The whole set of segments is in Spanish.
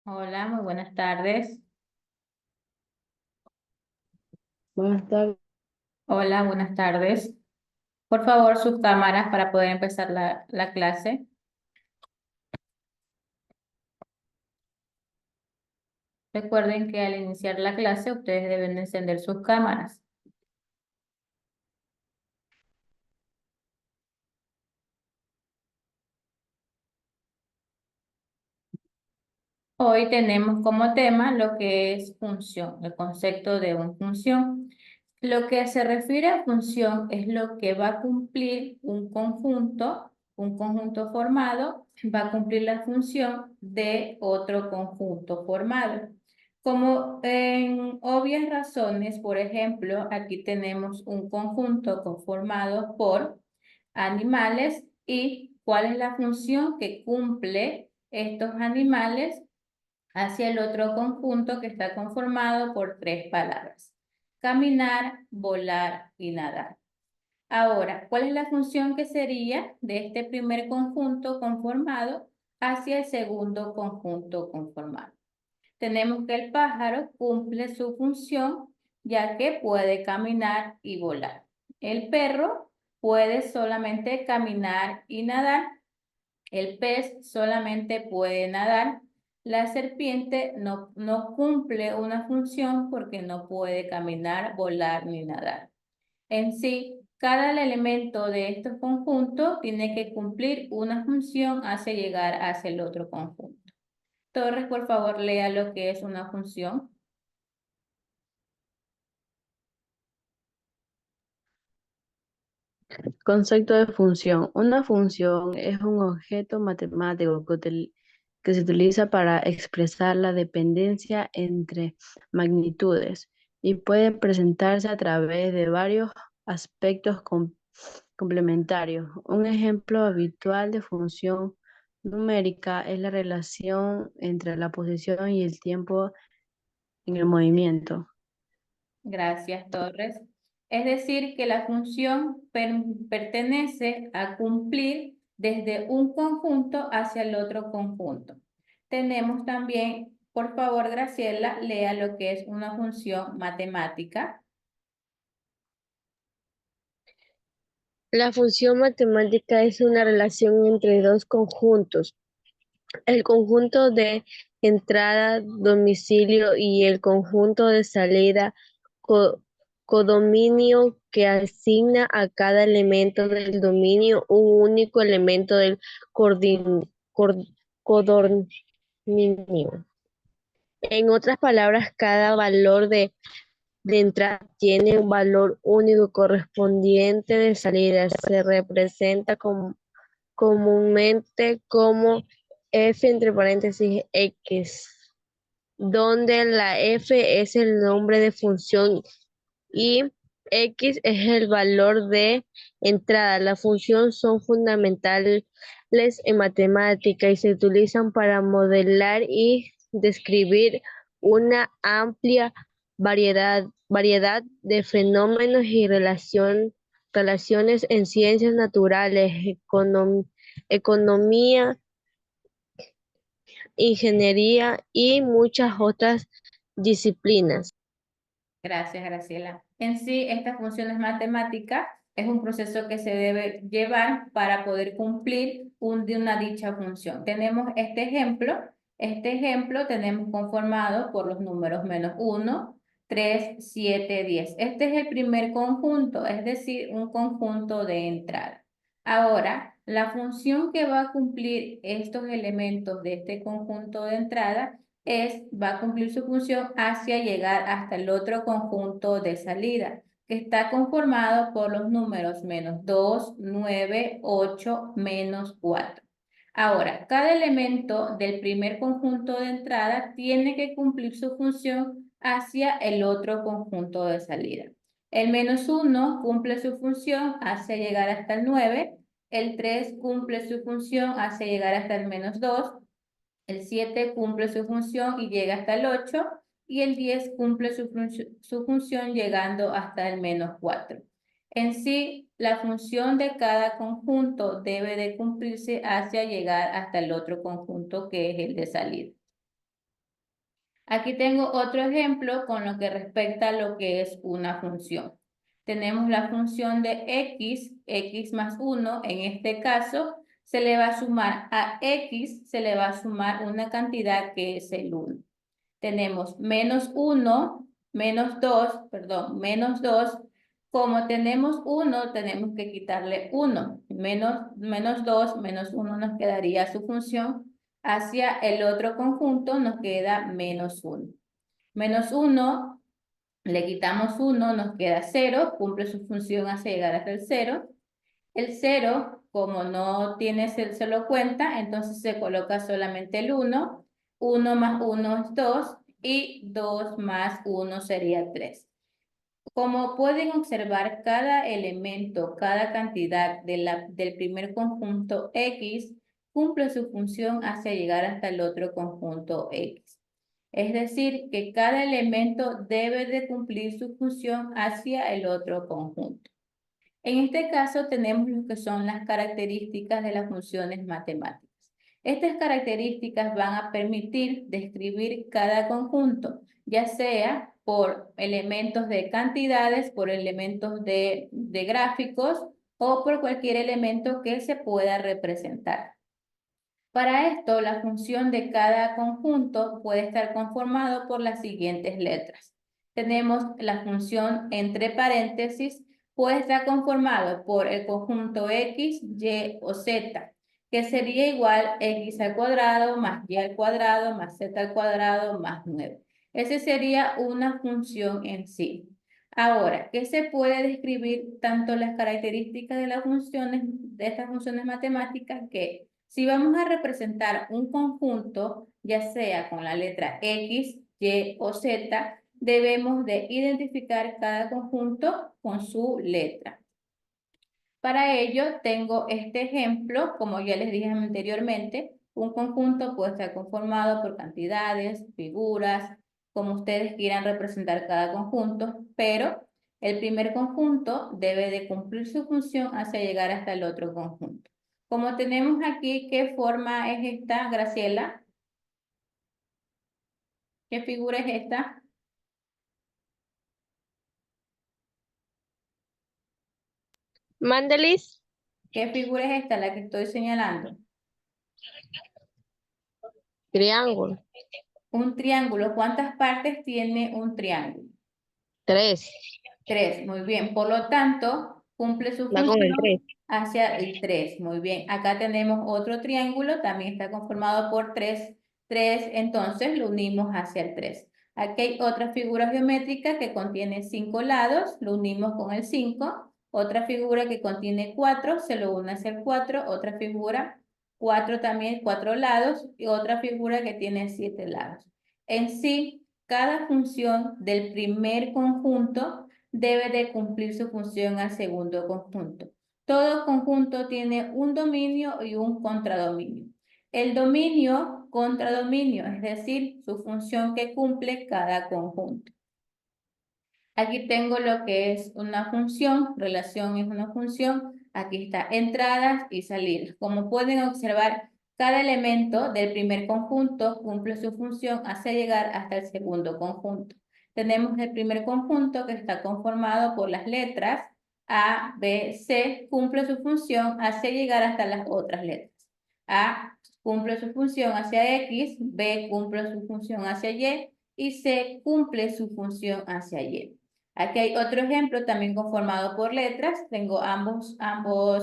Hola, muy buenas tardes. Buenas tardes. Hola, buenas tardes. Por favor, sus cámaras para poder empezar la clase. Recuerden que al iniciar la clase ustedes deben encender sus cámaras. Hoy tenemos como tema lo que es función, el concepto de una función. Lo que se refiere a función es lo que va a cumplir un conjunto formado, va a cumplir la función de otro conjunto formado. Como en obvias razones, por ejemplo, aquí tenemos un conjunto conformado por animales y cuál es la función que cumple estos animales hacia el otro conjunto que está conformado por tres palabras: caminar, volar y nadar. Ahora, ¿cuál es la función que sería de este primer conjunto conformado hacia el segundo conjunto conformado? Tenemos que el pájaro cumple su función ya que puede caminar y volar. El perro puede solamente caminar y nadar. El pez solamente puede nadar. La serpiente no cumple una función porque no puede caminar, volar ni nadar. En sí, cada elemento de estos conjuntos tiene que cumplir una función hacia llegar hacia el otro conjunto. Torres, por favor, lea lo que es una función. Concepto de función. Una función es un objeto matemático que se utiliza para expresar la dependencia entre magnitudes y puede presentarse a través de varios aspectos complementarios. Un ejemplo habitual de función numérica es la relación entre la posición y el tiempo en el movimiento. Gracias, Torres. Es decir, que la función pertenece a cumplir desde un conjunto hacia el otro conjunto. Tenemos también, por favor, Graciela, lea lo que es una función matemática. La función matemática es una relación entre dos conjuntos, el conjunto de entrada, domicilio y el conjunto de salida, co- codominio que asigna a cada elemento del dominio un único elemento del cor- codominio. En otras palabras, cada valor de entrada tiene un valor único correspondiente de salida. Se representa comúnmente como f entre paréntesis x, donde la f es el nombre de función y x es el valor de entrada. Las funciones son fundamentales en matemática y se utilizan para modelar y describir una amplia variedad de fenómenos y relaciones en ciencias naturales, economía, ingeniería y muchas otras disciplinas. Gracias, Graciela. En sí, estas funciones matemáticas es un proceso que se debe llevar para poder cumplir de una dicha función. Tenemos este ejemplo. Este ejemplo tenemos conformado por los números -1, 3, 7, 10. Este es el primer conjunto, es decir, un conjunto de entrada. Ahora, la función que va a cumplir estos elementos de este conjunto de entrada va a cumplir su función hacia llegar hasta el otro conjunto de salida, que está conformado por los números -2, 9, 8, -4. Ahora, cada elemento del primer conjunto de entrada tiene que cumplir su función hacia el otro conjunto de salida. El -1 cumple su función hacia llegar hasta el 9, el 3 cumple su función hacia llegar hasta el -2, el 7 cumple su función y llega hasta el 8 y el 10 cumple su función llegando hasta el -4. En sí, la función de cada conjunto debe de cumplirse hacia llegar hasta el otro conjunto que es el de salida. Aquí tengo otro ejemplo con lo que respecta a lo que es una función. Tenemos la función de x más 1, en este caso se le va a sumar a x, se le va a sumar una cantidad que es el 1. Tenemos menos 1, menos 2, perdón, menos 2. Como tenemos 1, tenemos que quitarle 1. Menos 2, menos 1 nos quedaría su función. Hacia el otro conjunto nos queda menos 1. Menos 1, le quitamos 1, nos queda 0, cumple su función hasta llegar hasta el 0. El 0, como no tiene solo cuenta, entonces se coloca solamente el 1. 1 más 1 es 2 y 2 más 1 sería 3. Como pueden observar, cada elemento, cada cantidad del primer conjunto X cumple su función hacia llegar hasta el otro conjunto X. Es decir, que cada elemento debe de cumplir su función hacia el otro conjunto. En este caso tenemos lo que son las características de las funciones matemáticas. Estas características van a permitir describir cada conjunto, ya sea por elementos de cantidades, por elementos de gráficos o por cualquier elemento que se pueda representar. Para esto, la función de cada conjunto puede estar conformado por las siguientes letras. Tenemos la función entre paréntesis, puede estar conformado por el conjunto x, y o z, que sería igual x al cuadrado más y al cuadrado más z al cuadrado más 9. Esa sería una función en sí. Ahora, ¿qué se puede describir tanto las características de las funciones, de estas funciones matemáticas, que si vamos a representar un conjunto, ya sea con la letra X, Y o Z, debemos de identificar cada conjunto con su letra. Para ello tengo este ejemplo, como ya les dije anteriormente, un conjunto puede estar conformado por cantidades, figuras, como ustedes quieran representar cada conjunto, pero el primer conjunto debe de cumplir su función hacia llegar hasta el otro conjunto. Como tenemos aquí, ¿qué forma es esta, Graciela? ¿Qué figura es esta? Mandelis, ¿Qué figura es esta, la que estoy señalando? triángulo. Un triángulo. ¿Cuántas partes tiene un triángulo? 3. 3, muy bien. Por lo tanto, cumple su Va con el 3. función hacia el 3. Muy bien. Acá tenemos otro triángulo, también está conformado por 3. 3, entonces lo unimos hacia el 3. Aquí hay otra figura geométrica que contiene 5 lados, lo unimos con el 5. Otra figura que contiene 4, se lo une hacia el 4. Otra figura, 4 también, 4 lados. Y otra figura que tiene 7 lados. En sí, cada función del primer conjunto debe de cumplir su función al segundo conjunto. Todo conjunto tiene un dominio y un contradominio. El dominio, contradominio, es decir, su función que cumple cada conjunto. Aquí tengo lo que es una función, relación es una función. Aquí está entradas y salidas. Como pueden observar, cada elemento del primer conjunto cumple su función hasta llegar hasta el segundo conjunto. Tenemos el primer conjunto que está conformado por las letras A, B, C, cumple su función hacia llegar hasta las otras letras. A cumple su función hacia X, B cumple su función hacia y C cumple su función hacia Y. Aquí hay otro ejemplo también conformado por letras. Tengo ambos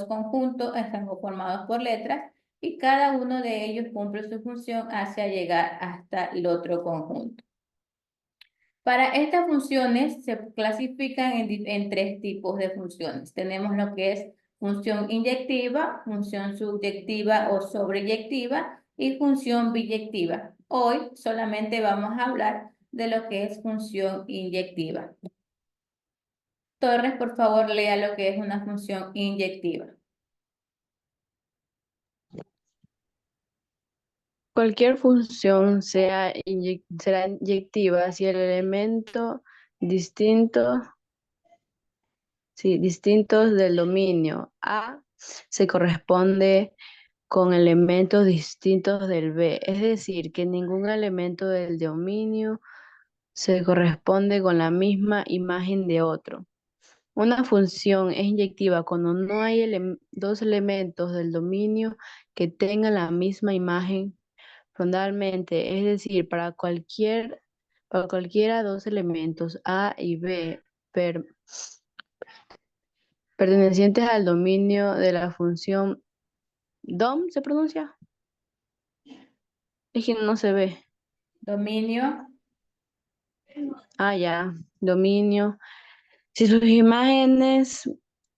conjuntos están conformados por letras y cada uno de ellos cumple su función hacia llegar hasta el otro conjunto. Para estas funciones se clasifican en 3 tipos de funciones. Tenemos lo que es función inyectiva, función subyectiva o sobreyectiva y función biyectiva. Hoy solamente vamos a hablar de lo que es función inyectiva. Torres, por favor, lea lo que es una función inyectiva. Cualquier función será inyectiva si el elemento distintos del dominio A se corresponde con elementos distintos del B, es decir, que ningún elemento del dominio se corresponde con la misma imagen de otro. Una función es inyectiva cuando no hay dos elementos del dominio que tengan la misma imagen frontalmente, es decir, para cualquiera dos elementos A y B pertenecientes al dominio de la función DOM, ¿se pronuncia? Es que no se ve. Dominio. Ah, ya, dominio. Si sus imágenes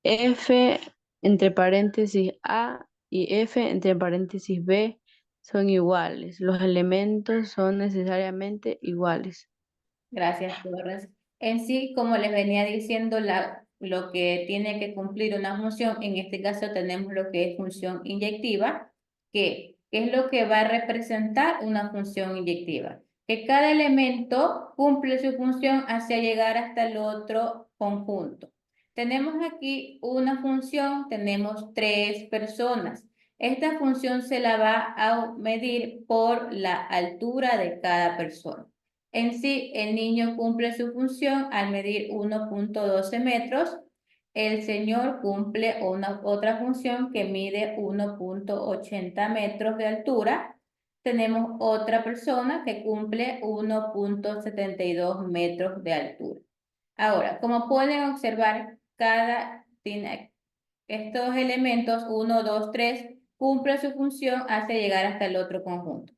F entre paréntesis A y F entre paréntesis B son iguales, los elementos son necesariamente iguales. Gracias, Torres. En sí, como les venía diciendo, lo que tiene que cumplir una función, en este caso tenemos lo que es función inyectiva, que es lo que va a representar una función inyectiva. Que cada elemento cumple su función hacia llegar hasta el otro conjunto. Tenemos aquí una función, tenemos 3 personas. Esta función se la va a medir por la altura de cada persona. En sí, el niño cumple su función al medir 1.12 metros. El señor cumple otra función que mide 1.80 metros de altura. Tenemos otra persona que cumple 1.72 metros de altura. Ahora, como pueden observar, estos elementos, 1, 2, 3, cumplen su función hacia llegar hasta el otro conjunto.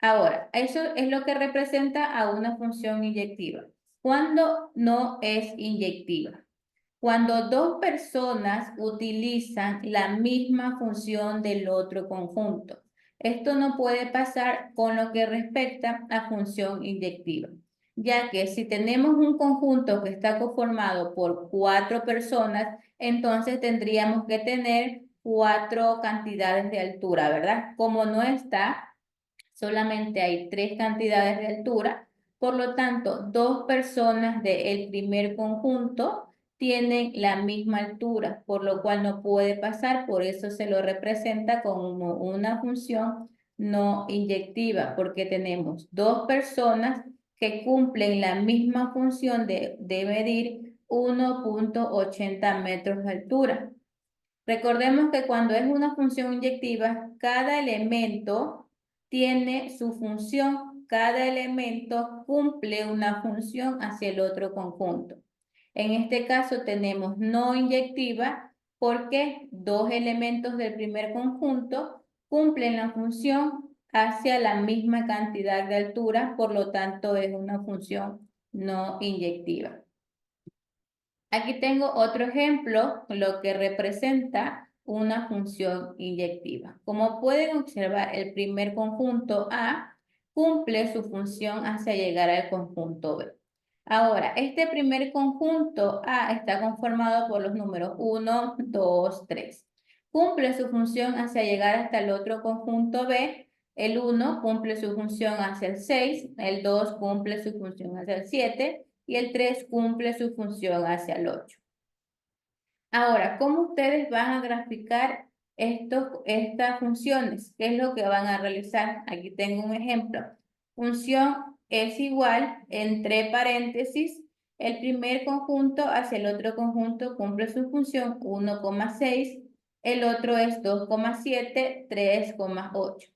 Ahora, eso es lo que representa a una función inyectiva. ¿Cuándo no es inyectiva? Cuando dos personas utilizan la misma función del otro conjunto. Esto no puede pasar con lo que respecta a función inyectiva, ya que si tenemos un conjunto que está conformado por 4 personas, entonces tendríamos que tener 4 cantidades de altura, ¿verdad? Como no está, solamente hay 3 cantidades de altura, por lo tanto, 2 personas del primer conjunto tienen la misma altura, por lo cual no puede pasar, por eso se lo representa como una función no inyectiva, porque tenemos 2 personas que cumplen la misma función de medir 1.80 metros de altura. Recordemos que cuando es una función inyectiva, cada elemento tiene su función, cada elemento cumple una función hacia el otro conjunto. En este caso tenemos no inyectiva porque 2 elementos del primer conjunto cumplen la función hacia la misma cantidad de altura, por lo tanto es una función no inyectiva. Aquí tengo otro ejemplo, lo que representa una función inyectiva. Como pueden observar, el primer conjunto A cumple su función hacia llegar al conjunto B. Ahora, este primer conjunto A está conformado por los números 1, 2, 3. Cumple su función hacia llegar hasta el otro conjunto B. El 1 cumple su función hacia el 6, el 2 cumple su función hacia el 7 y el 3 cumple su función hacia el 8. Ahora, ¿cómo ustedes van a graficar estas funciones? ¿Qué es lo que van a realizar? Aquí tengo un ejemplo. Función es igual, entre paréntesis, el primer conjunto hacia el otro conjunto cumple su función 1,6, el otro es 2,7, 3,8.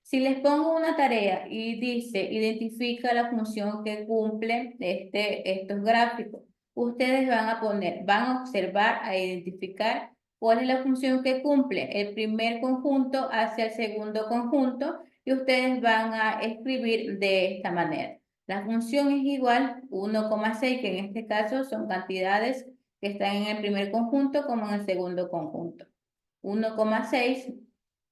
Si les pongo una tarea y dice, identifica la función que cumple estos gráficos, ustedes van a observar, a identificar cuál es la función que cumple el primer conjunto hacia el segundo conjunto y ustedes van a escribir de esta manera. La función es igual 1,6, que en este caso son cantidades que están en el primer conjunto como en el segundo conjunto. 1,6,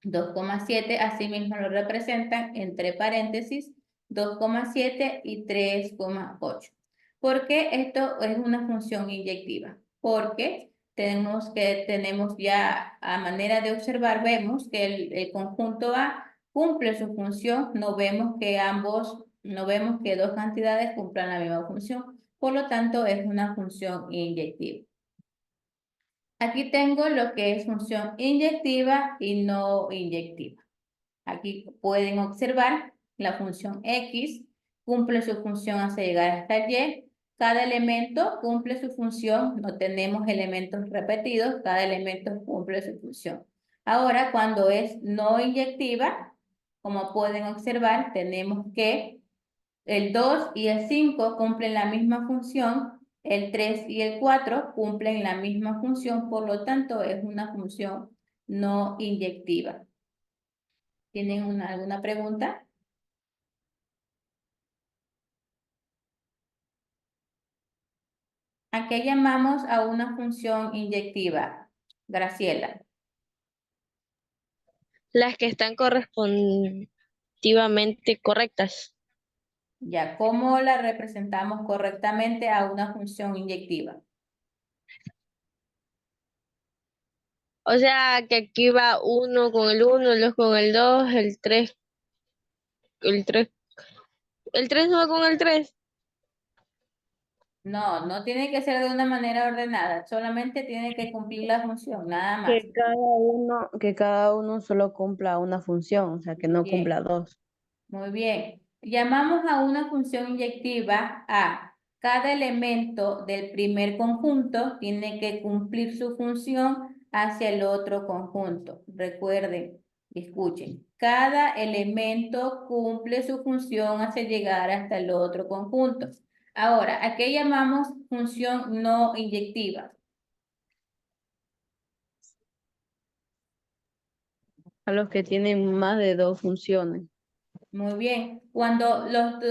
2,7, así mismo lo representan entre paréntesis 2,7 y 3,8. ¿Por qué esto es una función inyectiva? Porque tenemos ya a manera de observar, vemos que el conjunto A cumple su función, no vemos que dos cantidades cumplan la misma función, por lo tanto es una función inyectiva. Aquí tengo lo que es función inyectiva y no inyectiva. Aquí pueden observar la función X cumple su función hasta llegar hasta Y. Cada elemento cumple su función, no tenemos elementos repetidos, cada elemento cumple su función. Ahora, cuando es no inyectiva, como pueden observar, tenemos que el 2 y el 5 cumplen la misma función, el 3 y el 4 cumplen la misma función, por lo tanto es una función no inyectiva. ¿Tienen alguna pregunta? ¿A qué llamamos a una función inyectiva, Graciela? Las que están corresponsivamente correctas. Ya, ¿cómo la representamos correctamente a una función inyectiva? O sea, que aquí va 1 con el 1, el 2 con el 2, el 3, el 3, el 3 no va con el 3. No, no tiene que ser de una manera ordenada, solamente tiene que cumplir la función, nada más. Que cada uno solo cumpla una función, o sea, que no Bien. cumpla dos. Muy bien. Llamamos a una función inyectiva a cada elemento del primer conjunto tiene que cumplir su función hacia el otro conjunto. Recuerden, escuchen. Cada elemento cumple su función hacia llegar hasta el otro conjunto. Ahora, ¿a qué llamamos función no inyectiva? A los que tienen más de dos funciones. Muy bien. Cuando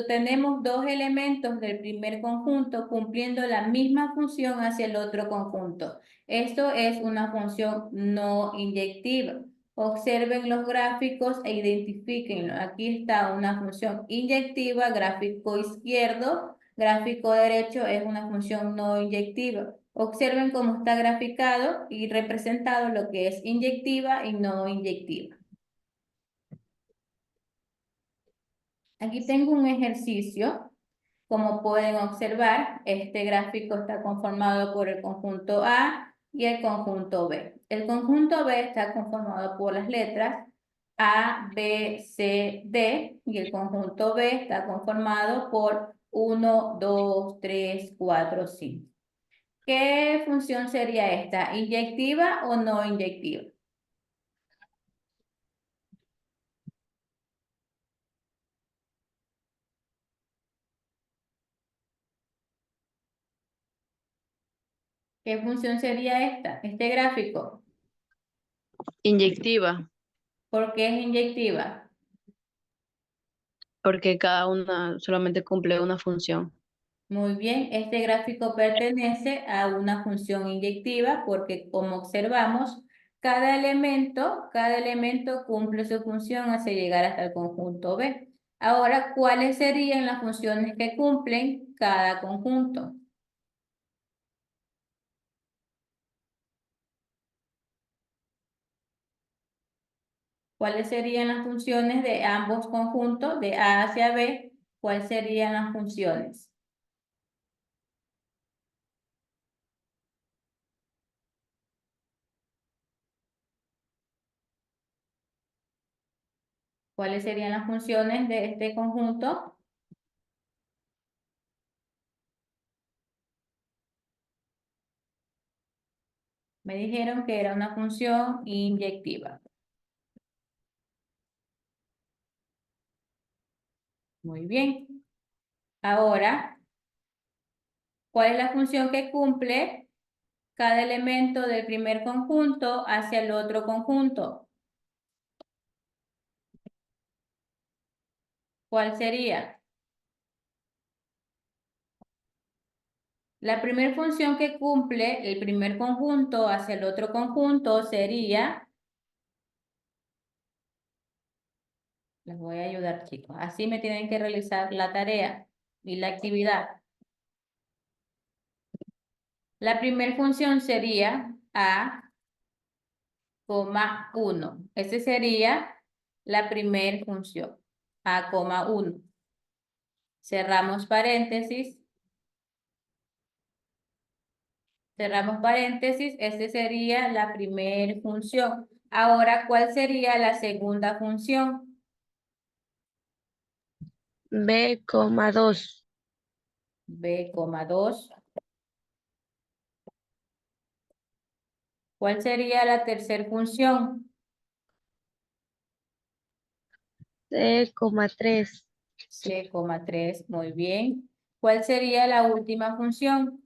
tenemos dos elementos del primer conjunto cumpliendo la misma función hacia el otro conjunto. Esto es una función no inyectiva. Observen los gráficos e identifíquenlo. Aquí está una función inyectiva, gráfico izquierdo, gráfico derecho es una función no inyectiva. Observen cómo está graficado y representado lo que es inyectiva y no inyectiva. Aquí tengo un ejercicio. Como pueden observar, este gráfico está conformado por el conjunto A y el conjunto B. El conjunto B está conformado por las letras A, B, C, D y el conjunto B está conformado por 1, 2, 3, 4, 5. ¿Qué función sería esta? ¿Inyectiva o no inyectiva? ¿Qué función sería esta? Este gráfico. Inyectiva, ¿Por qué es inyectiva? porque cada una solamente cumple una función. Muy bien, este gráfico pertenece a una función inyectiva porque como observamos, cada elemento cumple su función hacia llegar hasta el conjunto B. Ahora, ¿cuáles serían las funciones que cumplen cada conjunto? ¿Cuáles serían las funciones de ambos conjuntos, de A hacia B? ¿Cuáles serían las funciones? ¿Cuáles serían las funciones de este conjunto? Me dijeron que era una función inyectiva. Muy bien. Ahora, ¿cuál es la función que cumple cada elemento del primer conjunto hacia el otro conjunto? ¿Cuál sería? La primera función que cumple el primer conjunto hacia el otro conjunto sería, les voy a ayudar chicos, así me tienen que realizar la tarea y la actividad. La primera función sería A, 1. Esa sería la primera función, A, 1. Cerramos paréntesis. Cerramos paréntesis, esta sería la primera función. Ahora, ¿cuál sería la segunda función? B, 2. B,2. ¿Cuál sería la tercera función? C, 3. C,3. Muy bien. ¿Cuál sería la última función?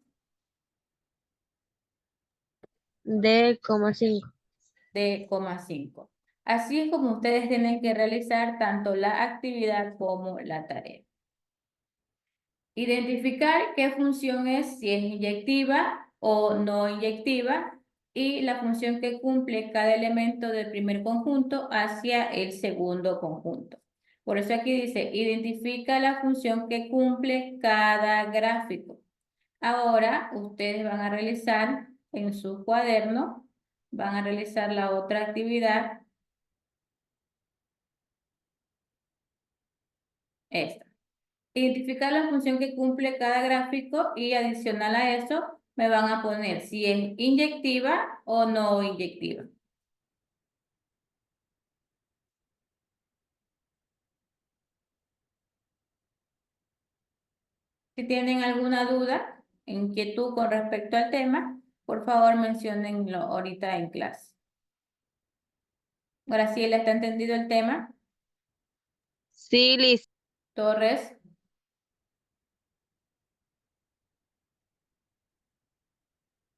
D, 5. D,5. Así es como ustedes tienen que realizar tanto la actividad como la tarea. Identificar qué función es, si es inyectiva o no inyectiva, y la función que cumple cada elemento del primer conjunto hacia el segundo conjunto. Por eso aquí dice, identifica la función que cumple cada gráfico. Ahora ustedes van a realizar en su cuaderno, van a realizar la otra actividad, esta. Identificar la función que cumple cada gráfico y adicional a eso me van a poner si es inyectiva o no inyectiva. Si tienen alguna duda, inquietud con respecto al tema, por favor menciónenlo ahorita en clase. Graciela, ¿está entendido el tema? Sí, Liz. Torres.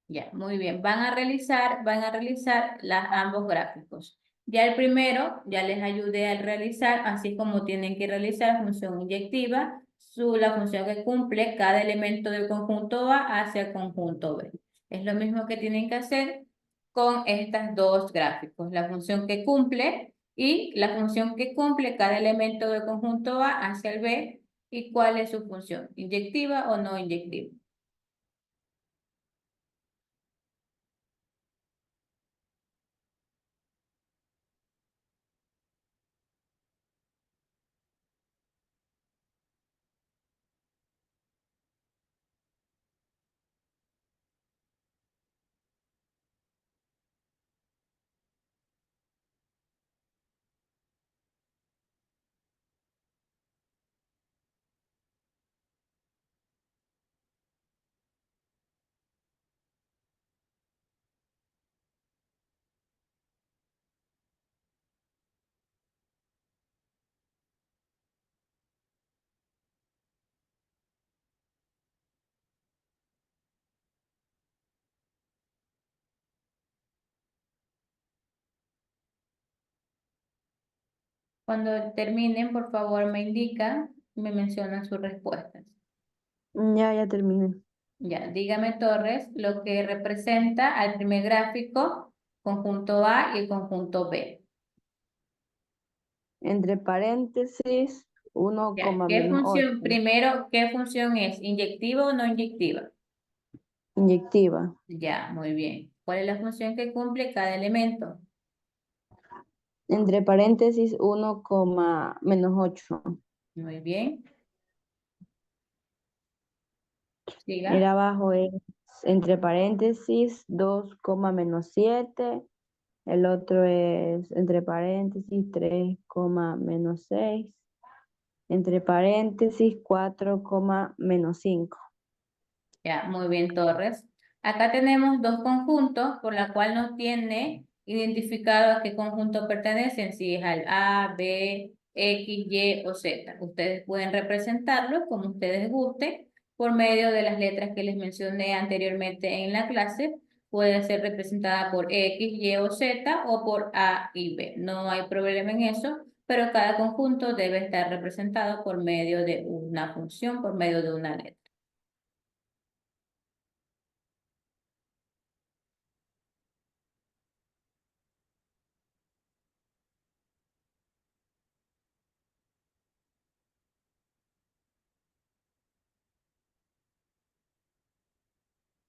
Ya, muy bien. Van a realizar ambos gráficos. Ya el primero, ya les ayudé a realizar, así como tienen que realizar función inyectiva, la función que cumple cada elemento del conjunto A hacia el conjunto B. Es lo mismo que tienen que hacer con estos dos gráficos, la función que cumple y la función que cumple cada elemento del conjunto A hacia el B y cuál es su función, inyectiva o no inyectiva. Cuando terminen, por favor, me indican, me mencionan sus respuestas. Ya terminé. Ya, dígame, Torres, lo que representa al primer gráfico, conjunto A y el conjunto B. Entre paréntesis, 1, Ya, ¿qué menos función? 8. Primero, ¿qué función es? ¿Inyectiva o no inyectiva? Inyectiva. Ya, muy bien. ¿Cuál es la función que cumple cada elemento? Entre paréntesis, 1, menos 8. Muy bien. Ir Siga. abajo es entre paréntesis 2, menos 7. El otro es entre paréntesis 3, menos 6. Entre paréntesis 4, menos 5. Ya, muy bien, Torres. Acá tenemos dos conjuntos, por la cual nos tiene identificado a qué conjunto pertenecen, si es al A, B, X, Y o Z. Ustedes pueden representarlo como ustedes gusten por medio de las letras que les mencioné anteriormente en la clase. Puede ser representada por X, Y o Z o por A y B. No hay problema en eso, pero cada conjunto debe estar representado por medio de una función, por medio de una letra.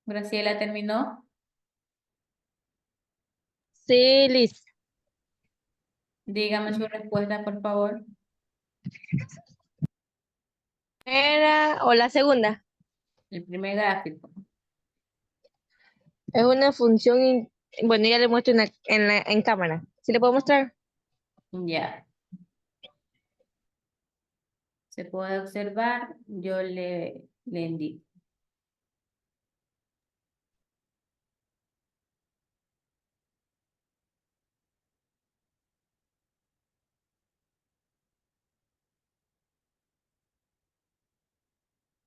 Graciela terminó. Sí, Liz. Dígame su respuesta, por favor. Era, o la segunda. El primer gráfico. Es una función, bueno, ya le muestro en cámara. ¿Sí le puedo mostrar? Ya. Se puede observar, yo le indico.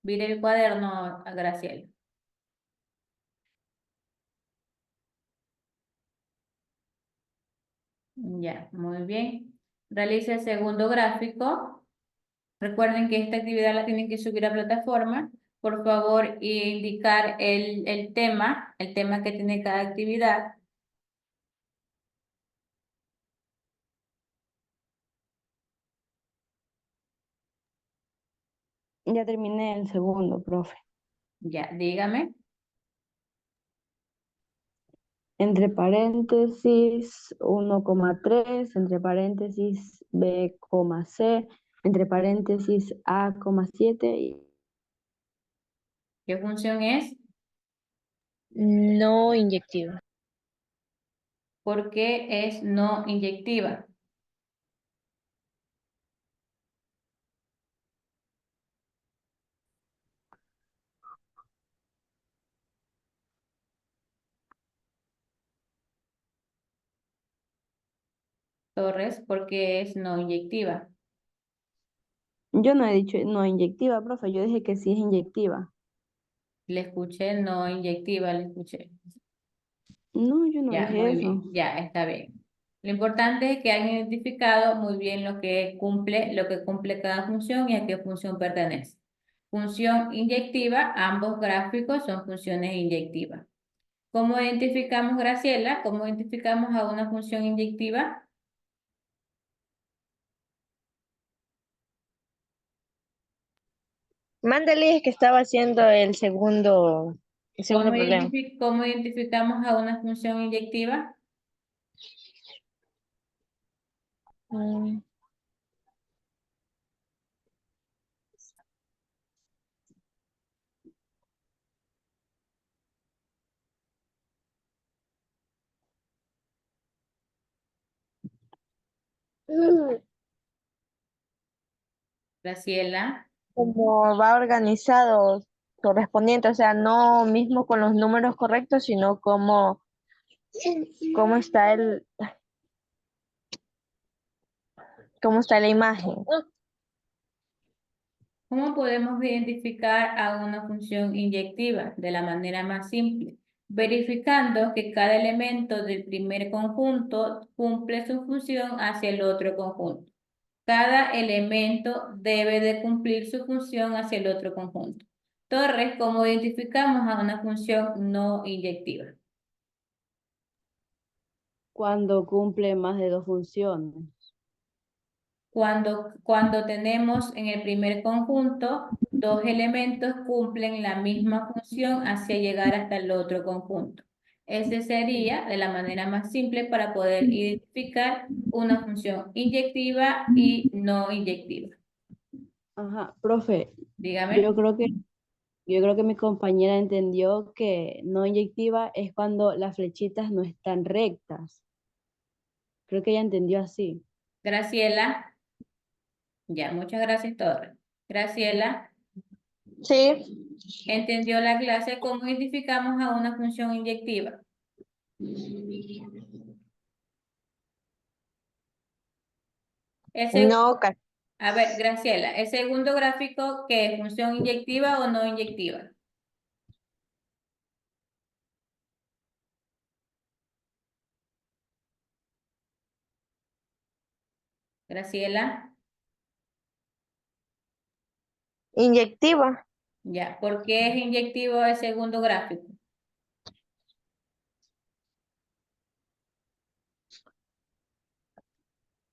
Mire el cuaderno, Graciela. Ya, muy bien. Realice el segundo gráfico. Recuerden que esta actividad la tienen que subir a plataforma. Por favor, indicar el tema que tiene cada actividad. Ya terminé el segundo, profe. Ya, dígame. Entre paréntesis 1,3, entre paréntesis B, C, entre paréntesis A, 7 y ¿Qué función es? No inyectiva. ¿Por qué es no inyectiva? Torres, ¿por qué es no inyectiva? yo no he dicho no inyectiva, profe, yo dije que sí es inyectiva. Le escuché no inyectiva, le escuché. No, yo no Ya, dije muy eso. bien, ya está bien. Lo importante es que han identificado muy bien lo que cumple cada función y a qué función pertenece. Función inyectiva, ambos gráficos son funciones inyectivas. ¿Cómo identificamos, Graciela? ¿Cómo identificamos a una función inyectiva? Mándale que estaba haciendo el segundo problema. ¿Cómo identificamos a una función inyectiva? Mm. Graciela. Como va organizado correspondiente, o sea, no mismo con los números correctos, sino cómo está cómo está la imagen. ¿Cómo podemos identificar a una función inyectiva? De la manera más simple, verificando que cada elemento del primer conjunto cumple su función hacia el otro conjunto. Cada elemento debe de cumplir su función hacia el otro conjunto. Torres, ¿cómo identificamos a una función no inyectiva? Cuando cumple más de dos funciones. Cuando tenemos en el primer conjunto, dos elementos cumplen la misma función hacia llegar hasta el otro conjunto. Ese sería de la manera más simple para poder identificar una función inyectiva y no inyectiva. Ajá, profe, Dígame. yo creo que, yo creo que mi compañera entendió que no inyectiva es cuando las flechitas no están rectas. Creo que ella entendió así. Graciela. Ya, muchas gracias, Torres. Graciela, Sí. ¿entendió la clase? ¿Cómo identificamos a una función inyectiva? Ese, No, a ver, Graciela, ¿el segundo gráfico qué es función inyectiva o no inyectiva? Graciela, inyectiva. ya, ¿por qué es inyectivo el segundo gráfico?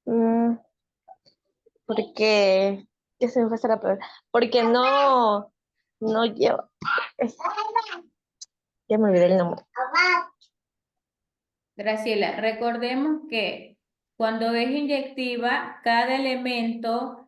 Mm, porque, ya se me fue la palabra. Porque no lleva, ya me olvidé el nombre. Graciela, recordemos que cuando es inyectiva, cada elemento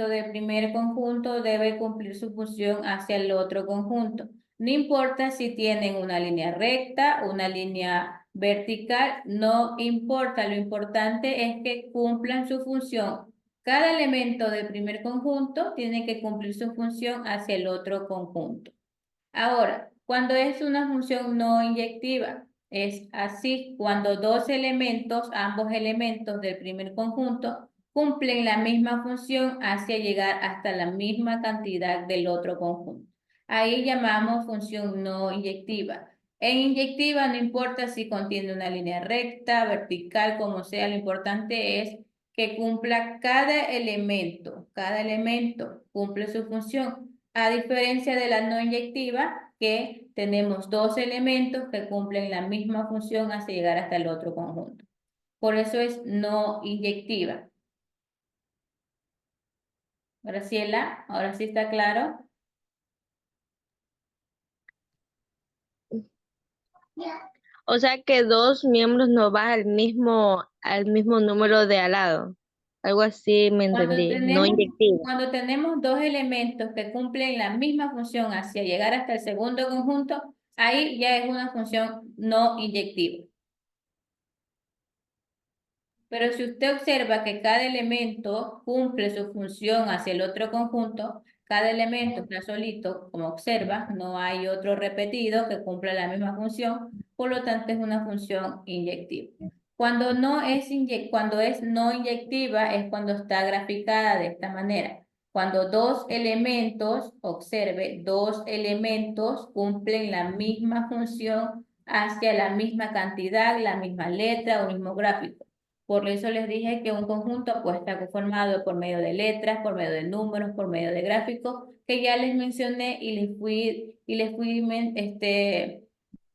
del primer conjunto debe cumplir su función hacia el otro conjunto. No importa si tienen una línea recta, una línea vertical, no importa. Lo importante es que cumplan su función. Cada elemento del primer conjunto tiene que cumplir su función hacia el otro conjunto. Ahora, cuando es una función no inyectiva, es así, cuando dos elementos, ambos elementos del primer conjunto, cumplen la misma función hacia llegar hasta la misma cantidad del otro conjunto. Ahí llamamos función no inyectiva. En inyectiva no importa si contiene una línea recta, vertical, como sea, lo importante es que cumpla cada elemento cumple su función. A diferencia de la no inyectiva, que tenemos dos elementos que cumplen la misma función hasta llegar hasta el otro conjunto. Por eso es no inyectiva. Graciela, ahora sí está claro. O sea que dos miembros no van al mismo número de al lado. Algo así me entendí, no inyectivo. Cuando tenemos dos elementos que cumplen la misma función hacia llegar hasta el segundo conjunto, ahí ya es una función no inyectiva. Pero si usted observa que cada elemento cumple su función hacia el otro conjunto, cada elemento está solito, como observa, no hay otro repetido que cumpla la misma función, por lo tanto es una función inyectiva. Cuando es no inyectiva es cuando está graficada de esta manera. Cuando dos elementos, observe, dos elementos cumplen la misma función hacia la misma cantidad, la misma letra o mismo gráfico. Por eso les dije que un conjunto puede estar conformado por medio de letras, por medio de números, por medio de gráficos, que ya les mencioné y les fui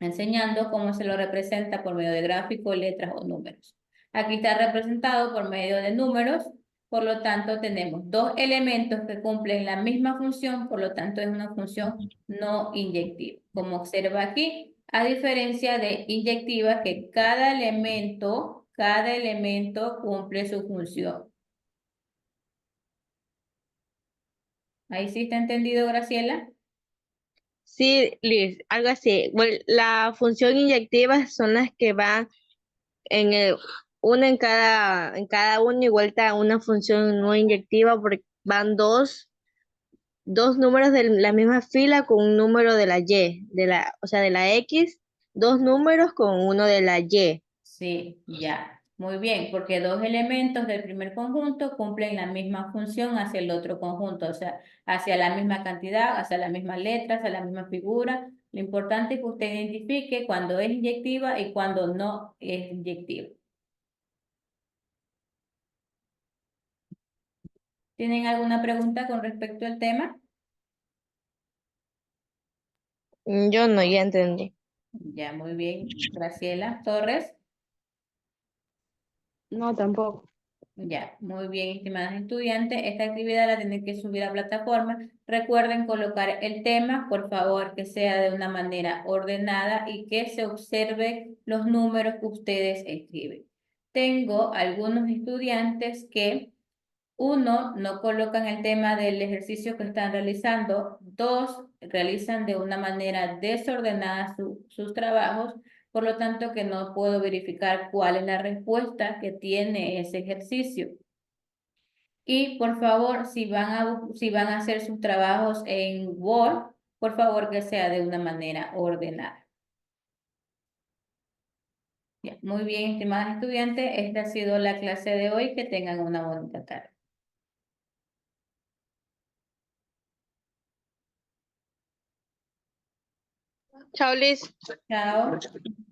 enseñando cómo se lo representa por medio de gráficos, letras o números. Aquí está representado por medio de números, por lo tanto tenemos dos elementos que cumplen la misma función, por lo tanto es una función no inyectiva. Como observa aquí, a diferencia de inyectiva, que cada elemento cumple su función. ¿Ahí sí está entendido, Graciela? Sí, Liz, algo así. Bueno, la función inyectiva son las que van en una en cada uno y vuelta a una función no inyectiva porque van dos números de la misma fila con un número de la Y, o sea, de la X, dos números con uno de la Y. Sí, ya. Muy bien, porque dos elementos del primer conjunto cumplen la misma función hacia el otro conjunto, o sea, hacia la misma cantidad, hacia la misma letra, hacia la misma figura. Lo importante es que usted identifique cuando es inyectiva y cuando no es inyectiva. ¿Tienen alguna pregunta con respecto al tema? Yo no, ya entendí. Ya, muy bien. Graciela Torres. No, tampoco. Ya, muy bien, estimadas estudiantes. Esta actividad la tienen que subir a plataforma. Recuerden colocar el tema, por favor, que sea de una manera ordenada y que se observe los números que ustedes escriben. Tengo algunos estudiantes que, uno, no colocan el tema del ejercicio que están realizando. Dos, realizan de una manera desordenada sus trabajos. Por lo tanto, que no puedo verificar cuál es la respuesta que tiene ese ejercicio. Y por favor, si van a hacer sus trabajos en Word, por favor que sea de una manera ordenada. Ya, muy bien, estimadas estudiantes, esta ha sido la clase de hoy. Que tengan una bonita tarde. Chao, Liz. Chao.